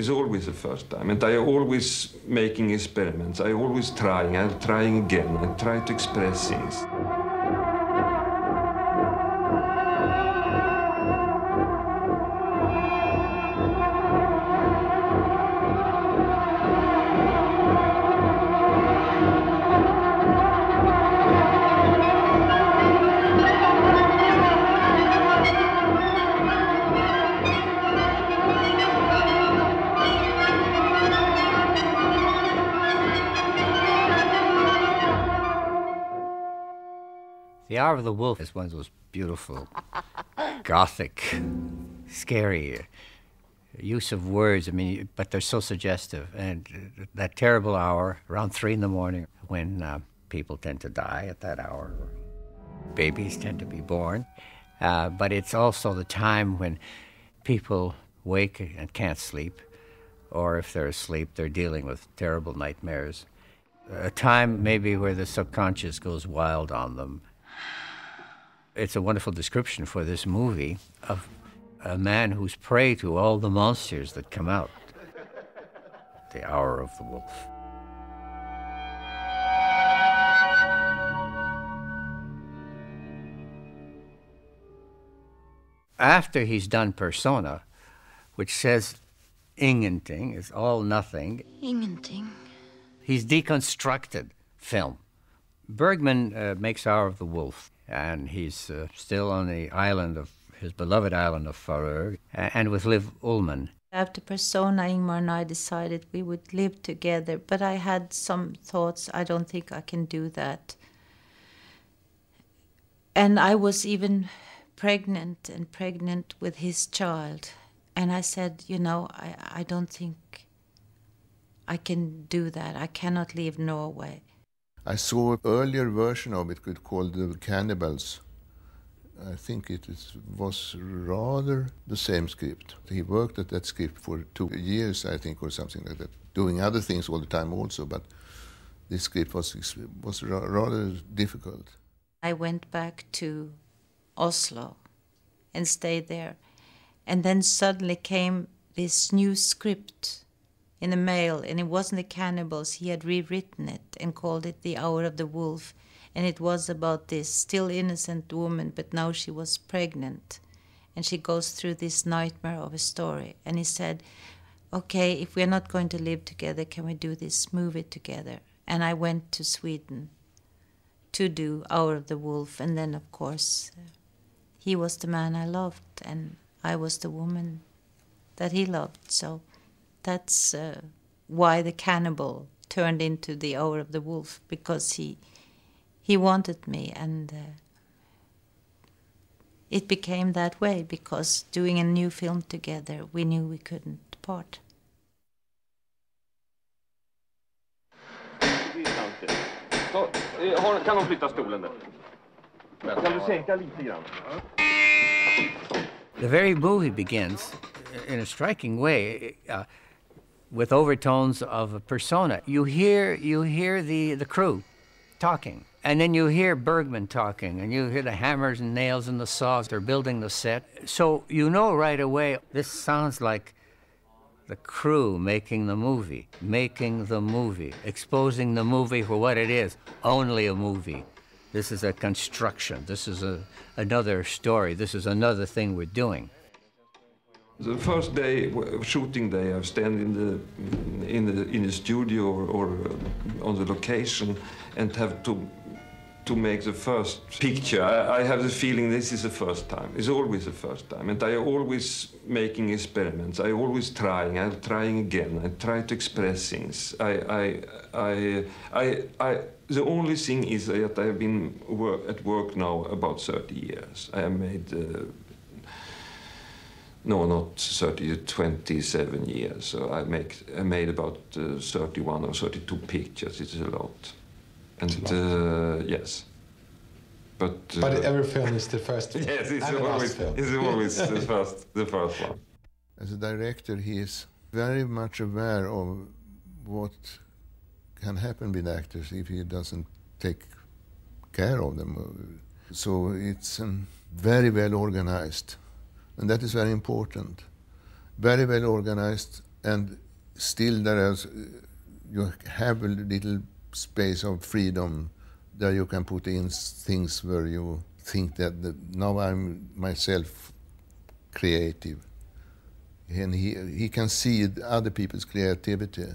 It's always the first time, and I always making experiments. I always trying. I'm trying again. I try to express things. The Hour of the Wolf is one of those beautiful, gothic, scary use of words. I mean, but they're so suggestive. And that terrible hour, around 3 in the morning, when people tend to die at that hour, babies tend to be born. But it's also the time when people wake and can't sleep, or if they're asleep, they're dealing with terrible nightmares. A time maybe where the subconscious goes wild on them. It's a wonderful description for this movie of a man who's prey to all the monsters that come out. The Hour of the Wolf. After he's done Persona, which says ingenting, is all nothing. Ingenting. He's deconstructed film. Bergman makes Hour of the Wolf, and he's still on the island of his beloved island of Färö, and with Liv Ullmann. After Persona, Ingmar and I decided we would live together, but I had some thoughts, I don't think I can do that. And I was even pregnant with his child. And I said, you know, I don't think I can do that. I cannot leave Norway. I saw an earlier version of it called The Cannibals. I think was rather the same script. He worked at that script for 2 years, I think, or something like that, doing other things all the time also, but this script was rather difficult. I went back to Oslo and stayed there. And then suddenly came this new script in the mail, and it wasn't The Cannibals. He had rewritten it and called it The Hour of the Wolf. And it was about this still innocent woman, but now she was pregnant. And she goes through this nightmare of a story. And he said, okay, if we're not going to live together, can we do this movie together? And I went to Sweden to do Hour of the Wolf. And then, of course, he was the man I loved, and I was the woman that he loved. So that's why The Cannibal turned into The Hour of the Wolf, because he wanted me, and it became that way because doing a new film together, we knew we couldn't part. Kan de flytta stolen där? Kan du sänka lite grann? The very movie begins in a striking way with overtones of a Persona. You hear the crew talking, and then you hear Bergman talking, and you hear the hammers and nails and the saws. They're building the set. So you know right away, this sounds like the crew making the movie, exposing the movie for what it is, only a movie. This is a construction. This is another story. This is another thing we're doing. The first day, shooting day, I stand in the studio or on the location and have to make the first picture. I have the feeling this is the first time. It's always the first time, and I always making experiments. I always trying. I'm trying again. I try to express things. The only thing is that I have been at work now about 30 years. I have made. No, not 30, 27 years. So I made about 31 or 32 pictures. It's a lot. And yes. But every film is the first film. Yes, it's always the first one. As a director, he is very much aware of what can happen with actors if he doesn't take care of them. So it's very well organized. And that is very important. Very well organized And still you have a little space of freedom that you can put in things where you think that now I'm myself creative. And he can see other people's creativity.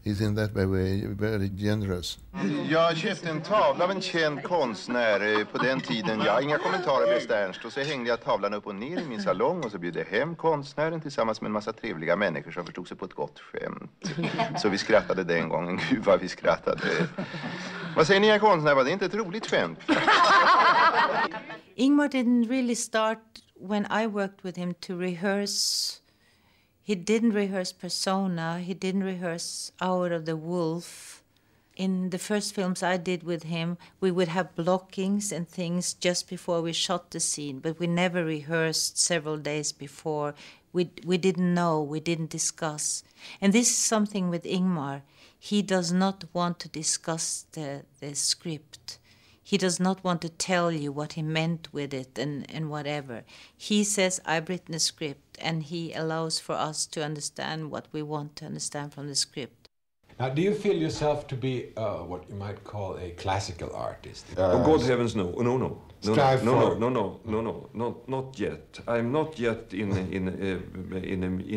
He's in that way very generous. Jag köpte en tavla av en känd konstnär på den tiden. Jag inga kommentarer bäst Ernst. Och så hängde jag tavlan upp och ner i min salong och så bjöd jag hem konstnären tillsammans med en massa trevliga människor som förstod sig på ett gott skämt. Så vi skrattade den gången. Gud vad vi skrattade. Vad säger ni, herr konstnär? Var det inte ett roligt skämt? Ingmar didn't really start when I worked with him to rehearse. He didn't rehearse Persona. He didn't rehearse Hour of the Wolf. In the first films I did with him, we would have blockings and things just before we shot the scene, but we never rehearsed several days before. We didn't know, we didn't discuss. And this is something with Ingmar. He does not want to discuss the script. He does not want to tell you what he meant with it and whatever. He says, I've written a script, and he allows for us to understand what we want to understand from the script. Now, do you feel yourself to be what you might call a classical artist? Oh, God heavens, no. Strive for... No, not yet. I'm not yet in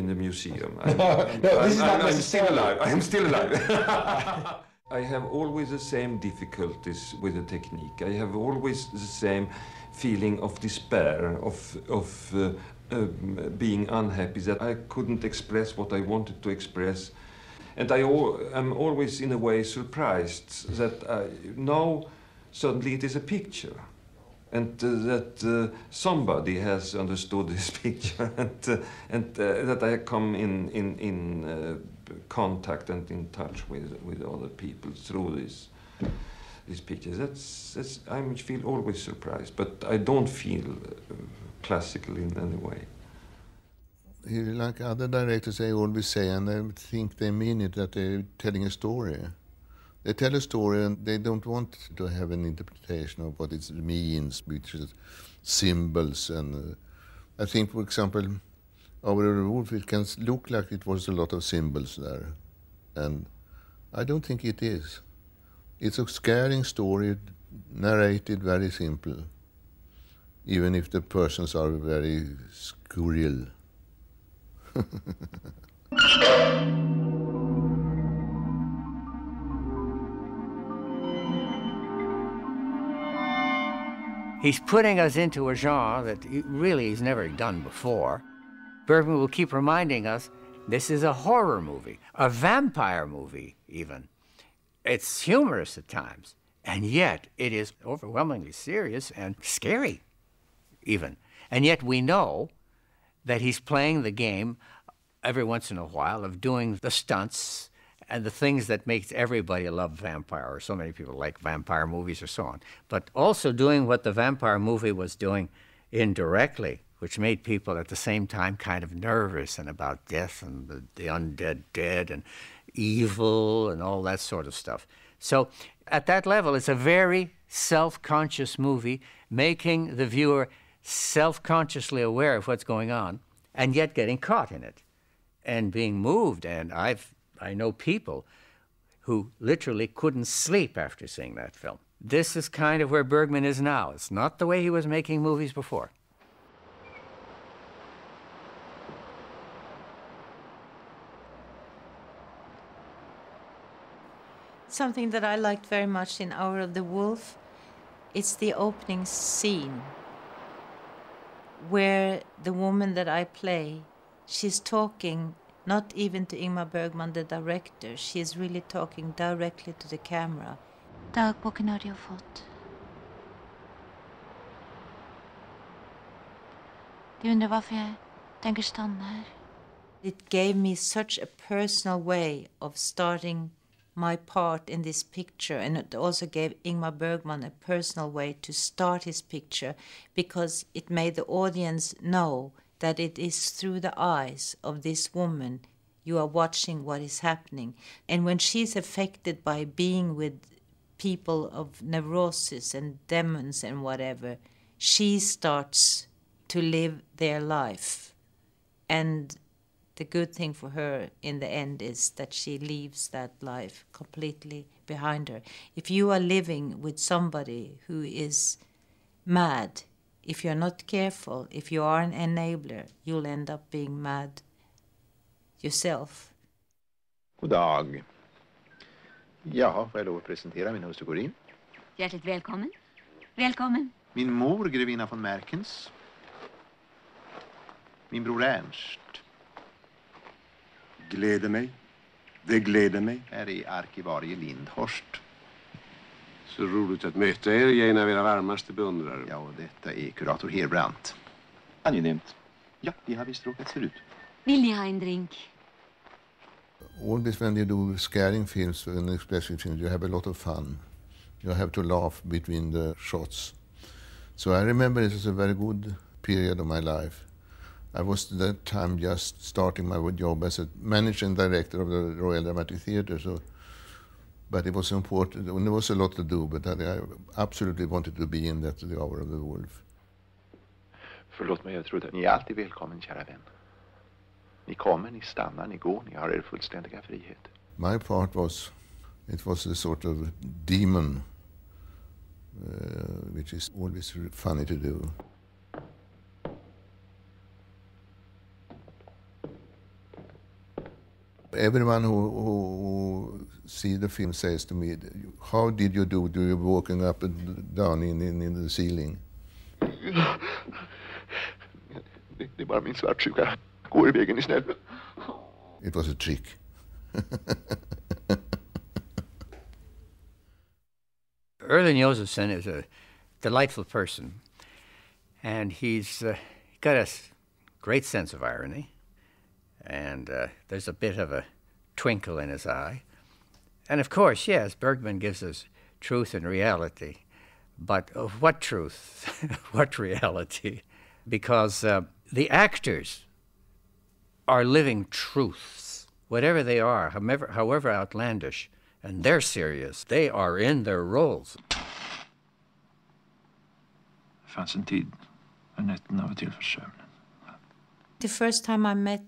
a museum. I'm still alive. I'm still alive. I have always the same difficulties with the technique. I have always the same feeling of despair, of being unhappy, that I couldn't express what I wanted to express. And I'm always, in a way, surprised that now suddenly it is a picture. And that somebody has understood this picture, and that I come in contact and in touch with other people through these pictures. I feel always surprised, but I don't feel classical in any way. Like other directors, they always say, and I think they mean it, that they're telling a story. They tell a story and they don't want to have an interpretation of what it means, which is symbols. And I think, for example, Hour of the Wolf, it can look like it was a lot of symbols there. And I don't think it is. It's a scaring story, narrated very simple, even if the persons are very scurril. He's putting us into a genre that really he's never done before. Bergman will keep reminding us, this is a horror movie, a vampire movie even. It's humorous at times, and yet it is overwhelmingly serious and scary even. And yet we know that he's playing the game every once in a while of doing the stunts and the things that makes everybody love vampire, or so many people like vampire movies or so on, but also doing what the vampire movie was doing indirectly, which made people at the same time kind of nervous and about death and the undead dead and evil and all that sort of stuff. So at that level, it's a very self-conscious movie, making the viewer self-consciously aware of what's going on and yet getting caught in it and being moved. And I know people who literally couldn't sleep after seeing that film. This is kind of where Bergman is now. It's not the way he was making movies before. Something that I liked very much in Hour of the Wolf, it's the opening scene where the woman that I play, she's talking not even to Ingmar Bergman, the director. She is really talking directly to the camera. Dagboken har jag fått. Du undrar varför jag tänker stanna här. It gave me such a personal way of starting my part in this picture, and it also gave Ingmar Bergman a personal way to start his picture, because it made the audience know that it is through the eyes of this woman you are watching what is happening. And when she's affected by being with people of neurosis and demons and whatever, she starts to live their life. And the good thing for her in the end is that she leaves that life completely behind her. If you are living with somebody who is mad, if you're not careful, if you are an enabler, you'll end up being mad yourself. God dag. Jaha, får jag lov att presentera min hustru Corinne? Hjärtligt välkommen. Välkommen. Min mor, grevinna von Merkens. Min bror Ernst. Gläder mig. Det gläder mig. Här är arkivarie Lindhorst. Så roligt att möta er, jag är en av era varmaste beundrare. Ja, och detta är kurator Herbrandt. Angenämt. Ja, vi har visst råkat förut. Vill ni ha en drink? Always when you do scaring films and expressive films, you have a lot of fun. You have to laugh between the shots. So I remember it was a very good period of my life. I was at that time just starting my job as a manager and director of the Royal Dramatic Theatre. So, but it was important, and there was a lot to do, but I absolutely wanted to be in that The Hour of the Wolf. Förlåt mig, jag trodde... Ni är alltid välkommen, kära vän. Ni kommer, ni stannar, ni går, ni har er fullständiga frihet. My part was, it was a sort of demon, which is always funny to do. Everyone who see the film says to me, how did you do? Do you walking up and down in the ceiling? Det är bara min svartsjuka. Går i vägen, ni snäll. It was a trick. Erland Josephson is a delightful person, and he's got a great sense of irony, and there's a bit of a twinkle in his eye. And of course, yes, Bergman gives us truth and reality, but what truth? What reality? Because the actors are living truths, whatever they are, however outlandish, and they're serious. They are in their roles. Det fanns en tid när nätterna var till för sömnen. The first time I met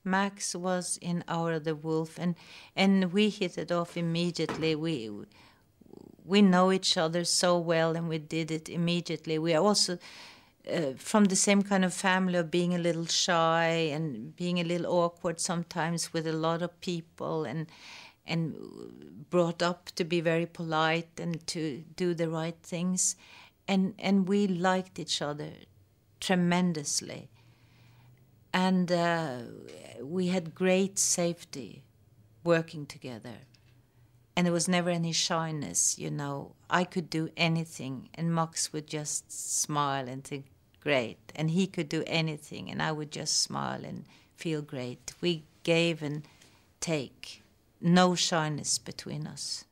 Max was in Hour of the Wolf, and we hit it off immediately. We know each other so well, and we did it immediately. We are also from the same kind of family of being a little shy and being a little awkward sometimes with a lot of people, and brought up to be very polite and to do the right things, and we liked each other tremendously, and we had great safety working together, and there was never any shyness. You know, I could do anything, and Max would just smile and think, great, and he could do anything, and I would just smile and feel great. We gave and take, no shyness between us.